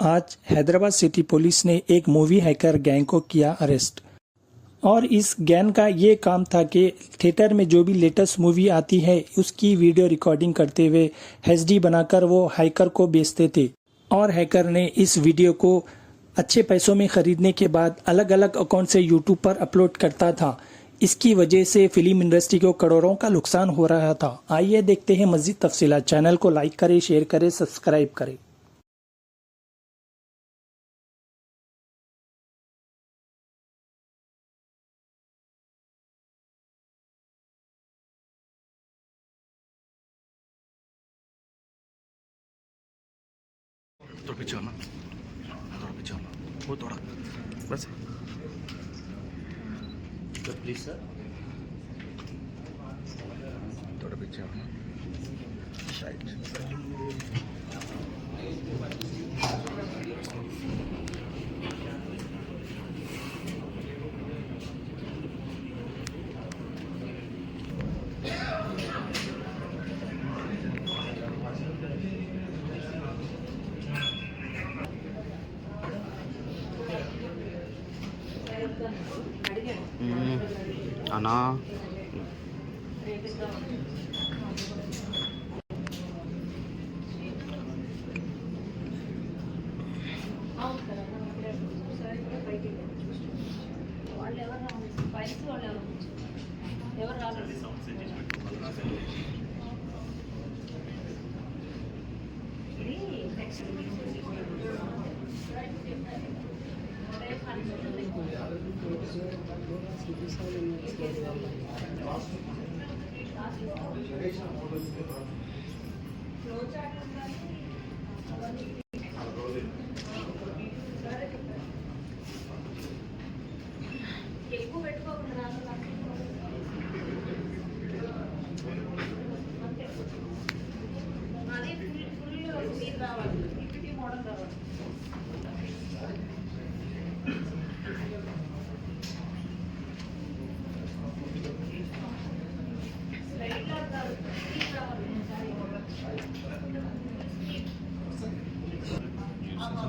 आज Hyderabad city police ने एक मूवी हैकर गैंग को किया अरेस्ट। और इस गैंग का ये काम था कि थिएटर में जो भी लेटेस्ट मूवी आती है उसकी वीडियो रिकॉर्डिंग करते हुए एचडी बनाकर वो हैकर को बेचते थे। और हैकर ने इस वीडियो को अच्छे पैसों में खरीदने के बाद अलग अलग अकाउंट से यूट्यूब पर अपलोड करता था। इसकी वजह से फिल्म इंडस्ट्री को करोड़ों का नुकसान हो रहा था। आइए देखते हैं मज़ीद तफसीलात। चैनल को लाइक करें, शेयर करें, सब्सक्राइब करें। थोड़ा पीछे आना, थोड़ा पीछे आना, वो थोड़ा बस तो प्लीज सर थोड़ा पीछे आना शायद। అన్నా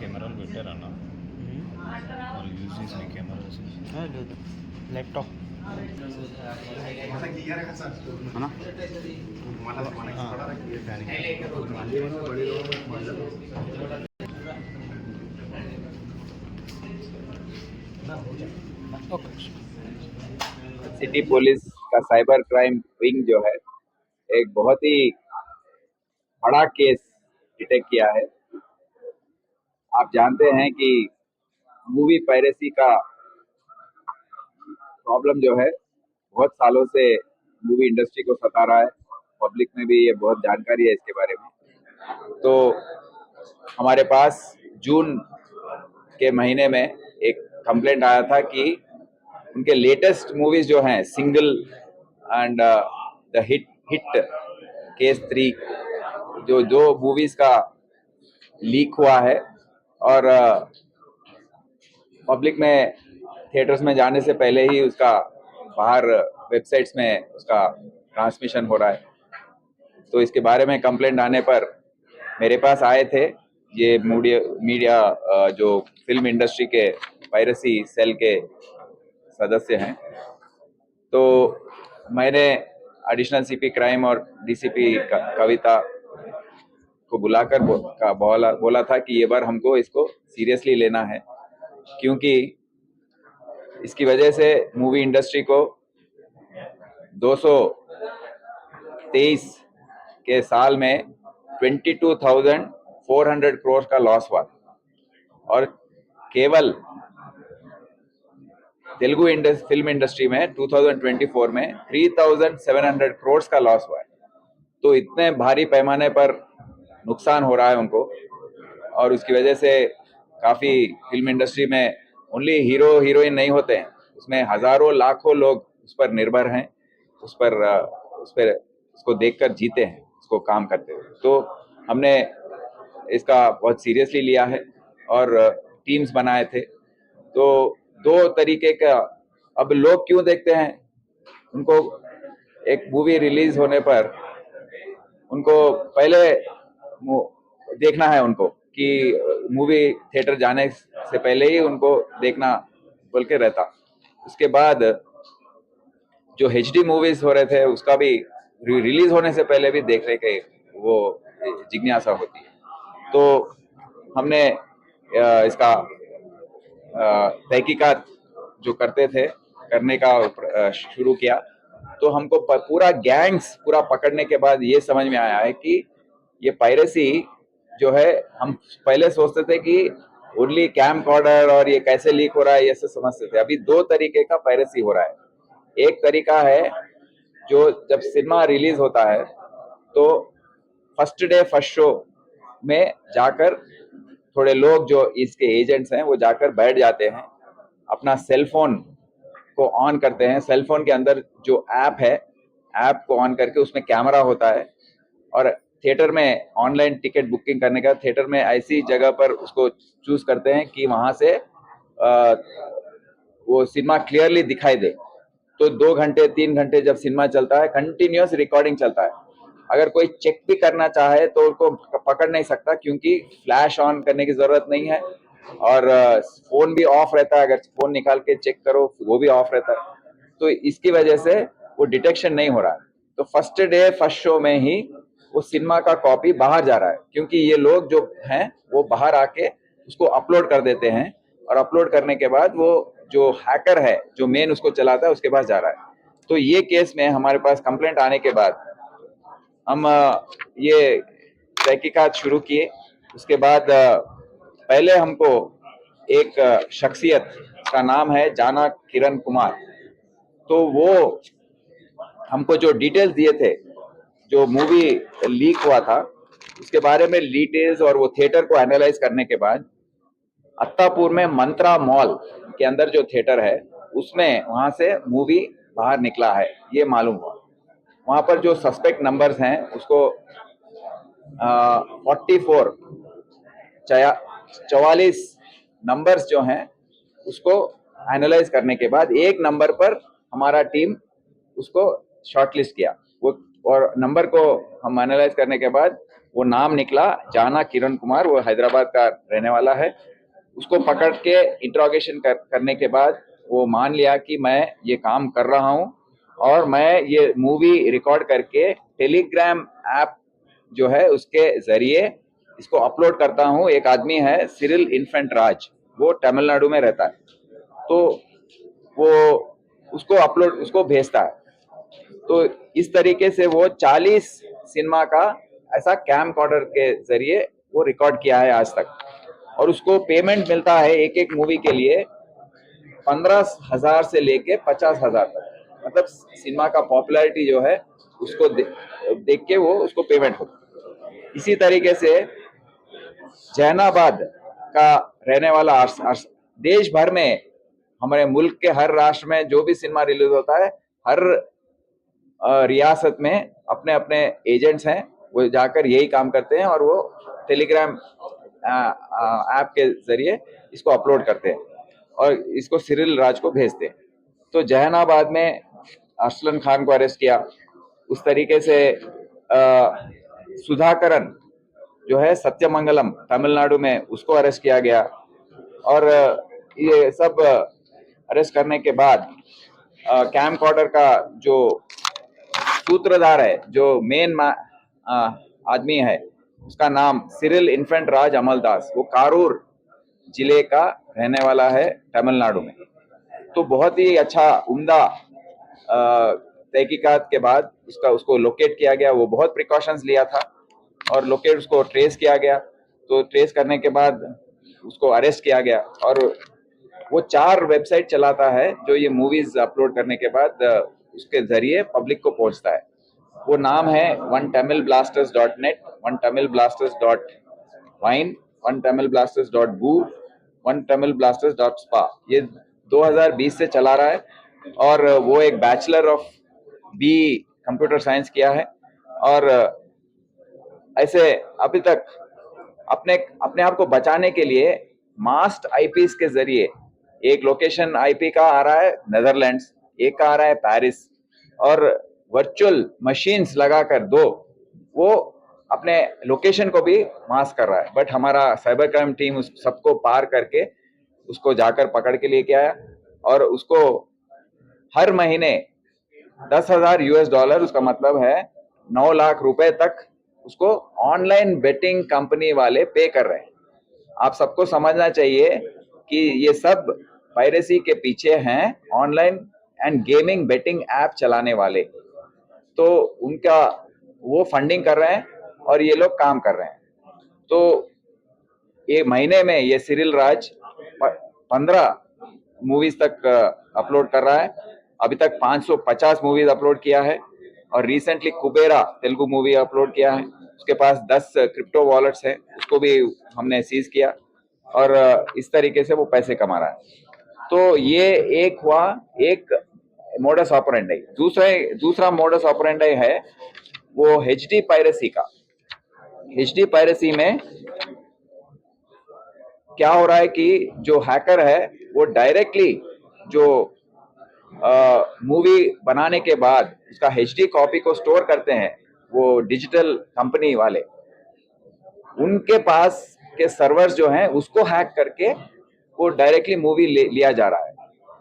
కెమెరాలు పెట్టారన్న వాళ్ళు యూజ్ చేసిన కెమెరాస్ లేదు ల్యాప్టాప్ అన్నా सिटी पुलिस का साइबर क्राइम विंग जो है एक बहुत ही बड़ा केस डिटेक्ट किया है। आप जानते हैं कि मूवी पायरेसी का प्रॉब्लम जो है बहुत सालों से मूवी इंडस्ट्री को सता रहा है। पब्लिक में भी ये बहुत जानकारी है इसके बारे में। तो हमारे पास जून के महीने में एक कंप्लेंट आया था कि उनके लेटेस्ट मूवीज जो हैं single and the hit case 3 जो मूवीज का लीक हुआ है और पब्लिक में थिएटर्स में जाने से पहले ही उसका बाहर वेबसाइट्स में उसका ट्रांसमिशन हो रहा है। तो इसके बारे में कंप्लेंट आने पर मेरे पास आए थे ये मीडिया जो फिल्म इंडस्ट्री के पायरेसी सेल के सदस्य हैं। तो मैंने एडिशनल सीपी क्राइम और डीसीपी कविता को बुलाकर बोला था कि ये बार हमको इसको सीरियसली लेना है, क्योंकि इसकी वजह से मूवी इंडस्ट्री को 223 के साल में 22,400 करोड़ का लॉस हुआ और केवल तेलुगु फिल्म इंडस्ट्री में 2024 में 3,700 करोड़ का लॉस हुआ है। तो इतने भारी पैमाने पर नुकसान हो रहा है उनको, और उसकी वजह से काफ़ी फिल्म इंडस्ट्री में ओनली हीरो हीरोइन नहीं होते हैं, उसमें हजारों लाखों लोग उस पर निर्भर हैं, उस पर उसको देखकर जीते हैं, उसको काम करते हुए। तो हमने इसका बहुत सीरियसली लिया है और टीम्स बनाए थे। तो 2 तरीके का अब लोग क्यों देखते हैं, उनको एक मूवी रिलीज होने पर उनको पहले देखना है उनको कि मूवी थिएटर जाने से पहले ही उनको देखना बोल के रहता। उसके बाद जो HD मूवीज हो रहे थे उसका भी रिलीज होने से पहले भी देखने के वो जिज्ञासा होती है। तो हमने इसका तहकीकात जो करते थे करने का शुरू किया। तो हमको पूरा गैंग्स पूरा पकड़ने के बाद ये समझ में आया है कि ये पायरेसी जो है, हम पहले सोचते थे कि ओनली कैमकॉर्डर और ये कैसे लीक हो रहा है ये सब समझते थे। अभी दो तरीके का पायरेसी हो रहा है। एक तरीका है जो जब सिनेमा रिलीज होता है तो फर्स्ट डे फर्स्ट शो में जाकर थोड़े लोग जो इसके एजेंट्स हैं वो जाकर बैठ जाते हैं, अपना सेल फोन को ऑन करते हैं। सेल फोन के अंदर जो ऐप है, ऐप को ऑन करके उसमें कैमरा होता है, और थिएटर में ऑनलाइन टिकट बुकिंग करने का थिएटर में ऐसी जगह पर उसको चूज करते हैं कि वहां से वो सिनेमा क्लियरली दिखाई दे। तो 2 घंटे 3 घंटे जब सिनेमा चलता है कंटिन्यूअस रिकॉर्डिंग चलता है। अगर कोई चेक भी करना चाहे तो उसको पकड़ नहीं सकता, क्योंकि फ्लैश ऑन करने की जरूरत नहीं है और फोन भी ऑफ रहता है। अगर फोन निकाल के चेक करो वो भी ऑफ रहता है। तो इसकी वजह से वो डिटेक्शन नहीं हो रहा है। तो फर्स्ट डे फर्स्ट शो में ही वो सिनेमा का कॉपी बाहर जा रहा है, क्योंकि ये लोग जो हैं वो बाहर आके उसको अपलोड कर देते हैं, और अपलोड करने के बाद वो जो हैकर है जो मेन उसको चलाता है उसके पास जा रहा है। तो ये केस में हमारे पास कंप्लेंट आने के बाद हम ये तहकीकात शुरू किए। उसके बाद पहले हमको एक शख्सियत का नाम है जाना किरण कुमार, तो वो हमको जो डिटेल्स दिए थे जो मूवी लीक हुआ था उसके बारे में डिटेल्स और वो थिएटर को एनालाइज करने के बाद अत्तापुर में मंत्रा मॉल के अंदर जो थिएटर है उसमें वहां से मूवी बाहर निकला है ये मालूम हुआ। वहां पर जो सस्पेक्ट नंबर्स हैं उसको 44 नंबर्स जो हैं उसको एनालाइज करने के बाद एक नंबर पर हमारा टीम उसको शॉर्टलिस्ट किया। वो और नंबर को हम एनालाइज करने के बाद वो नाम निकला जाना किरण कुमार, वो हैदराबाद का रहने वाला है। उसको पकड़ के इंट्रोगेशन करने के बाद वो मान लिया कि मैं ये काम कर रहा हूँ और मैं ये मूवी रिकॉर्ड करके टेलीग्राम ऐप जो है उसके जरिए इसको अपलोड करता हूँ। एक आदमी है सिरिल इन्फेंट राज, वो तमिलनाडु में रहता है, तो वो उसको भेजता है। तो इस तरीके से वो 40 सिनेमा का ऐसा कैमकॉर्डर के जरिए वो रिकॉर्ड किया है आज तक, और उसको पेमेंट मिलता है एक एक मूवी के लिए 15,000 से लेके 50,000 तक। मतलब सिनेमा का पॉपुलैरिटी जो है उसको देख के वो उसको पेमेंट होता है। इसी तरीके से जहानाबाद का रहने वाला देश भर में हमारे मुल्क के हर राष्ट्र में जो भी सिनेमा रिलीज होता है हर रियासत में अपने अपने एजेंट्स हैं, वो जाकर यही काम करते हैं और वो टेलीग्राम ऐप के जरिए इसको अपलोड करते हैं और इसको सिरिल राज को भेजते हैं। तो जहानाबाद में अरसलन खान को अरेस्ट किया। उस तरीके से सुधाकरन जो है सत्यमंगलम तमिलनाडु में उसको अरेस्ट किया गया। और ये सब अरेस्ट करने के बाद कैमकॉर्डर का जो सूत्रधार है, जो मेन आदमी है, उसका नाम सिरिल इन्फेंट राज अमलदास, वो कारूर जिले का रहने वाला है तमिलनाडु में। तो बहुत ही अच्छा उम्दा तहकीकात के बाद उसको लोकेट किया गया। वो बहुत प्रिकॉशंस लिया था और लोकेट उसको ट्रेस किया गया। तो ट्रेस करने के बाद उसको अरेस्ट किया गया और वो 4 वेबसाइट चलाता है जो ये मूवीज अपलोड करने के बाद उसके जरिए पब्लिक को पहुंचता है। वो नाम है onetamilblasters.net, onetamilblasters.wine, onetamilblasters.boo, onetamilblasters.spa। ये 2020 से चला रहा है और वो एक bachelor of B computer science किया है और ऐसे अभी तक अपने आप को बचाने के लिए मास्ट आईपीस के जरिए एक लोकेशन आईपी का आ रहा है नेदरलैंड्स, एक का आ रहा है पेरिस, और वर्चुअल मशीन्स लगाकर 2 वो अपने लोकेशन को भी मास्क कर रहा है, बट हमारा साइबर क्राइम टीम उस सबको पार करके उसको जाकर पकड़ के लेके आया और उसको हर महीने $10,000 उसका मतलब है 9 लाख रुपए तक उसको ऑनलाइन बेटिंग कंपनी वाले पे कर रहे हैं। आप सबको समझना चाहिए कि ये सब पायरेसी के पीछे हैं online and gaming betting app चलाने वाले, तो उनका वो फंडिंग कर रहे हैं और ये लोग काम कर रहे हैं। तो ये महीने में ये सिरिल राज 15 मूवीज तक अपलोड कर रहा है। अभी तक 550 मूवीज अपलोड किया है और रिसेंटली कुबेरा तेलुगु मूवी अपलोड किया है। उसके पास 10 क्रिप्टो वॉलेट्स है, उसको भी हमने सीज किया और इस तरीके से वो पैसे कमा रहा है। तो ये एक हुआ एक मोडस ऑपरेंडी। दूसरा मोडस ऑपरेंडी है वो एचडी पायरेसी का। एचडी पायरेसी में क्या हो रहा है कि जो हैकर है वो डायरेक्टली जो मूवी बनाने के बाद उसका एचडी कॉपी को स्टोर करते हैं वो डिजिटल कंपनी वाले, उनके पास के सर्वर्स जो हैं उसको हैक करके वो डायरेक्टली मूवी लिया जा रहा है।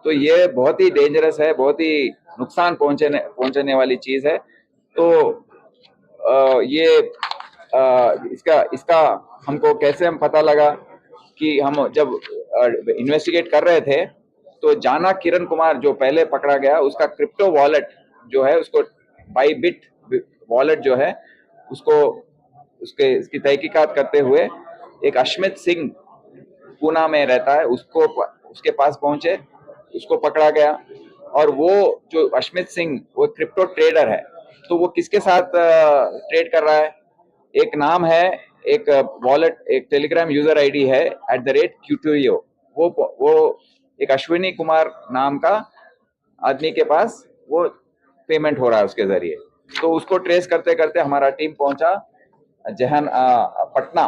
तो ये बहुत ही डेंजरस है, बहुत ही नुकसान पहुंचने वाली चीज है। तो ये इसका हमको कैसे हम पता लगा कि हम जब इन्वेस्टिगेट कर रहे थे तो जाना किरण कुमार जो पहले पकड़ा गया उसका क्रिप्टो वॉलेट जो है उसको बाईबिट वॉलेट जो है उसको इसकी तहकीकात करते हुए एक अश्मित सिंह पूना में रहता है उसके पास पहुंचे, उसको पकड़ा गया। और वो जो अश्मित सिंह वो क्रिप्टो ट्रेडर है, तो वो किसके साथ ट्रेड कर रहा है? एक नाम है, एक वॉलेट, एक टेलीग्राम यूजर आईडी है @Qtuyo। वो एक अश्विनी कुमार नाम का आदमी के पास वो पेमेंट हो रहा है उसके जरिए। तो उसको ट्रेस करते करते हमारा टीम पहुंचा पटना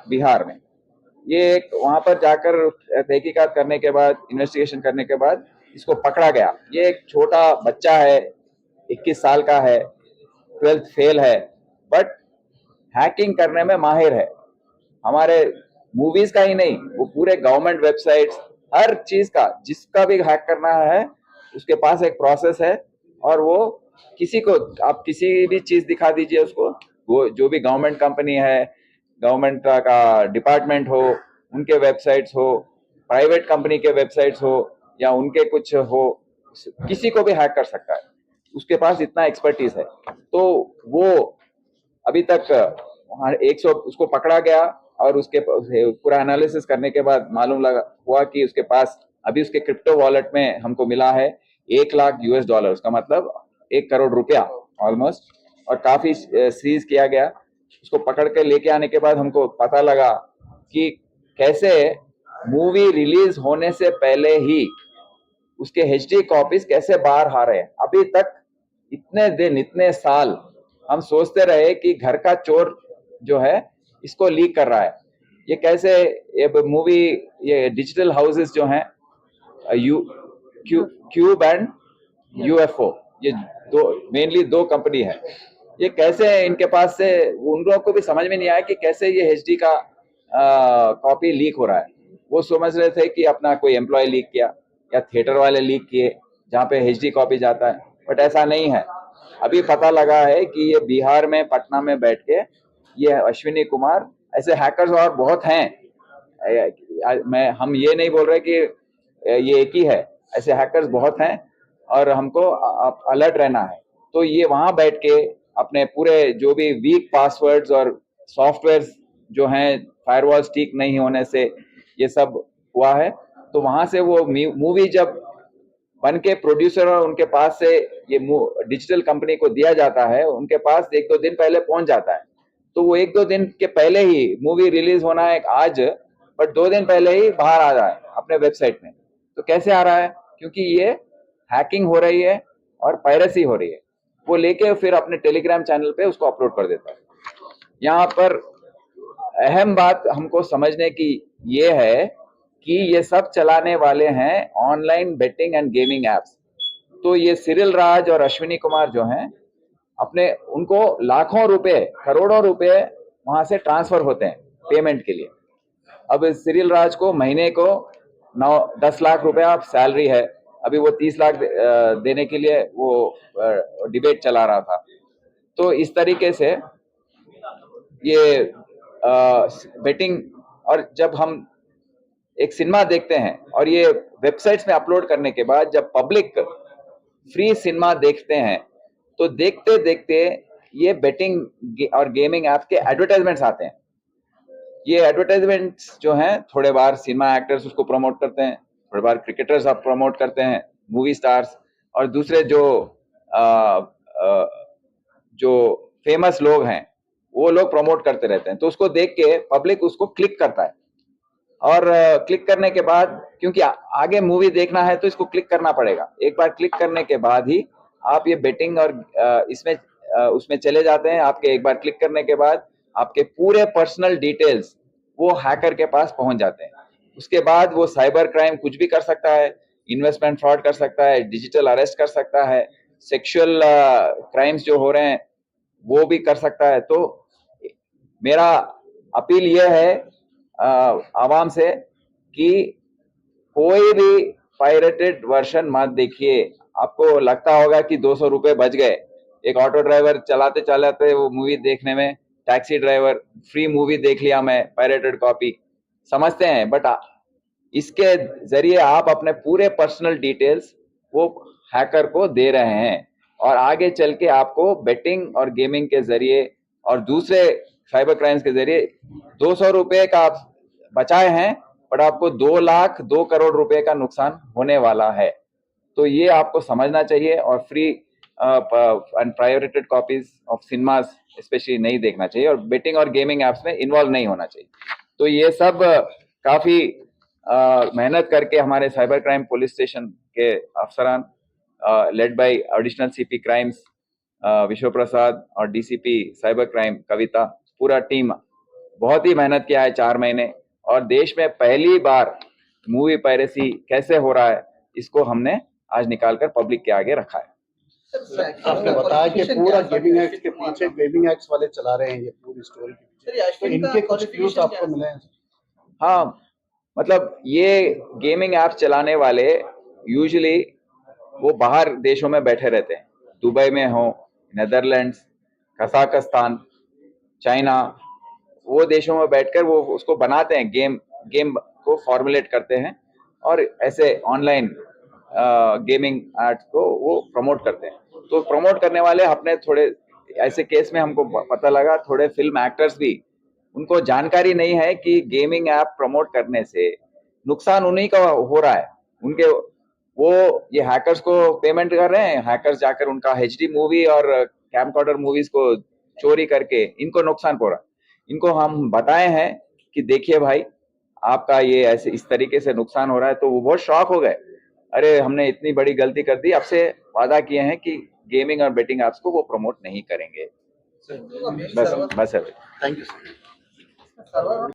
बिहार में। ये एक वहां पर जाकर तहकीकात करने के बाद, इन्वेस्टिगेशन करने के बाद इसको पकड़ा गया। ये एक छोटा बच्चा है, 21 साल का है, 12th फेल है, बट हैकिंग करने में माहिर है। हमारे मूवीज का ही नहीं, वो पूरे गवर्नमेंट वेबसाइट्स, हर चीज का, जिसका भी हैक करना है उसके पास एक प्रोसेस है। और वो किसी को आप किसी भी चीज दिखा दीजिए उसको, वो जो भी गवर्नमेंट कंपनी है, गवर्नमेंट का डिपार्टमेंट हो, उनके वेबसाइट्स हो, प्राइवेट कंपनी के वेबसाइट्स हो या उनके कुछ हो, किसी को भी हैक कर सकता है, उसके पास इतना एक्सपर्टीज है। तो वो अभी तक 100 उसको पकड़ा गया और उसके पूरा एनालिसिस करने के बाद मालूम हुआ कि उसके पास अभी उसके क्रिप्टो वॉलेट में हमको मिला है $1 लाख, का मतलब 1 करोड़ रुपया ऑलमोस्ट, और काफी सीज किया गया। उसको पकड़ के लेके आने के बाद हमको पता लगा कि कैसे मूवी रिलीज होने से पहले ही उसके एचडी कॉपीज कैसे बाहर आ रहे हैं। अभी तक इतने दिन, इतने साल हम सोचते रहे कि घर का चोर जो है इसको लीक कर रहा है। ये कैसे, ये मूवी, ये डिजिटल हाउसेस जो हैं क्यूब एंड यूएफओ, ये मेनली दो कंपनी है, ये कैसे इनके पास से, उन लोगों को भी समझ में नहीं आया कि कैसे ये एचडी का कॉपी लीक हो रहा है। वो समझ रहे थे कि अपना कोई एम्प्लॉय लीक किया या थिएटर वाले लीक किए जहाँ पे एचडी कॉपी जाता है, बट ऐसा नहीं है। अभी पता लगा है कि ये बिहार में, पटना में बैठ के ये अश्विनी कुमार, ऐसे हैकर्स और बहुत हैं। हम ये नहीं बोल रहे कि ये एक ही है, ऐसे हैकर्स बहुत हैं और हमको अलर्ट रहना है। तो ये वहां बैठ के अपने पूरे जो भी वीक पासवर्ड्स और सॉफ्टवेयर जो हैं, फायरवॉल्स ठीक नहीं होने से ये सब हुआ है। तो वहां से वो मूवी जब बन के प्रोड्यूसर और उनके पास से ये डिजिटल कंपनी को दिया जाता है, उनके पास 1-2 दिन पहले पहुंच जाता है। तो वो 1-2 दिन के पहले ही, मूवी रिलीज होना है आज, बट 2 दिन पहले ही बाहर आ रहा है अपने वेबसाइट में। तो कैसे आ रहा है? क्योंकि ये हैकिंग हो रही है और पायरेसी हो रही है। वो लेके फिर अपने टेलीग्राम चैनल पे उसको अपलोड कर देता है। यहाँ पर अहम बात हमको समझने की ये है कि ये सब चलाने वाले हैं online betting and gaming apps. तो ये सिरिल राज और अश्विनी कुमार जो हैं अपने उनको लाखों रुपए करोड़ों रुपए वहां से ट्रांसफर होते हैं पेमेंट के लिए। अब सिरिल राज को महीने को 9-10 लाख रुपए आप सैलरी है, अभी वो 30 लाख देने के लिए वो डिबेट चला रहा था। तो इस तरीके से ये बेटिंग, और जब हम एक सिनेमा देखते हैं और ये वेबसाइट्स में अपलोड करने के बाद जब पब्लिक फ्री सिनेमा देखते हैं तो देखते देखते ये बेटिंग और गेमिंग ऐप के एडवर्टाइजमेंट्स आते हैं। ये एडवर्टाइजमेंट्स जो हैं थोड़े बार सिनेमा एक्टर्स उसको प्रमोट करते हैं, थोड़े बार क्रिकेटर्स आप प्रमोट करते हैं, मूवी स्टार्स और दूसरे जो फेमस लोग हैं वो लोग प्रमोट करते रहते हैं। तो उसको देख के पब्लिक उसको क्लिक करता है और क्लिक करने के बाद, क्योंकि आगे मूवी देखना है तो इसको क्लिक करना पड़ेगा। एक बार क्लिक करने के बाद ही आप ये बेटिंग और इसमें उसमें चले जाते हैं। आपके एक बार क्लिक करने के बाद आपके पूरे पर्सनल डिटेल्स वो हैकर के पास पहुंच जाते हैं। उसके बाद वो साइबर क्राइम कुछ भी कर सकता है, इन्वेस्टमेंट फ्रॉड कर सकता है, डिजिटल अरेस्ट कर सकता है, सेक्सुअल क्राइम्स जो हो रहे हैं वो भी कर सकता है। तो मेरा अपील यह है आवाम से कि कोई भी पायरेटेड वर्जन मत देखिए। आपको लगता होगा कि 200 रुपए बच गए। एक ऑटो ड्राइवर चलाते चलाते वो मूवी देखने में, टैक्सी ड्राइवर फ्री मूवी देख लिया मैं, पायरेटेड कॉपी समझते हैं, बट इसके जरिए आप अपने पूरे पर्सनल डिटेल्स वो हैकर को दे रहे हैं और आगे चल के आपको बेटिंग और गेमिंग के जरिए और दूसरे साइबर क्राइम्स के जरिए 200 रुपए का आप बचाए हैं, बट आपको 2 लाख 2 करोड़ रुपए का नुकसान होने वाला है। तो ये आपको समझना चाहिए और free and pirated copies of cinemas specially नहीं देखना चाहिए और बेटिंग और गेमिंग एप्स में इन्वॉल्व नहीं होना चाहिए। तो ये सब काफी मेहनत करके हमारे साइबर क्राइम पुलिस स्टेशन के अफसरान led by additional CP crimes Vishwa Prasad और डीसीपी साइबर क्राइम कविता, पूरा टीम बहुत ही मेहनत किया है 4 महीने, और देश में पहली बार मूवी पायरेसी कैसे हो रहा है इसको हमने आज निकालकर पब्लिक के आगे रखा है। आपने बताया कि पूरा गेमिंग एक्ट के पीछे गेमिंग एक्ट वाले चला रहे हैं ये पूरी स्टोरी के पीछे, तो इनके कुछ व्यूज आपको मिले हैं? हाँ, मतलब ये गेमिंग ऐप चलाने वाले यूजुअली वो बाहर देशों में बैठे रहते हैं, दुबई में हो, नेदरलैंड्स, कजाकिस्तान, चाइना, वो देशों में बैठकर वो उसको बनाते हैं, गेम को फॉर्मुलेट करते हैं और ऐसे ऑनलाइन गेमिंग एड्स को वो प्रमोट करते हैं। तो प्रमोट करने वाले अपने थोड़े ऐसे केस में हमको पता लगा थोड़े फिल्म एक्टर्स भी, उनको जानकारी नहीं है कि गेमिंग ऐप प्रमोट करने से नुकसान उन्हीं का हो रहा है। उनके वो ये हैकर्स को पेमेंट कर रहे हैं, हैकर्स जाकर उनका एचडी मूवी और कैमकॉर्डर मूवीज को चोरी करके इनको नुकसान हो रहा है। इनको हम बताए हैं कि देखिए भाई आपका ये ऐसे इस तरीके से नुकसान हो रहा है, तो वो बहुत शॉक हो गए, अरे हमने इतनी बड़ी गलती कर दी, अब से वादा किए हैं कि गेमिंग और बेटिंग ऐप्स को वो प्रमोट नहीं करेंगे। बस है। Thank you sir.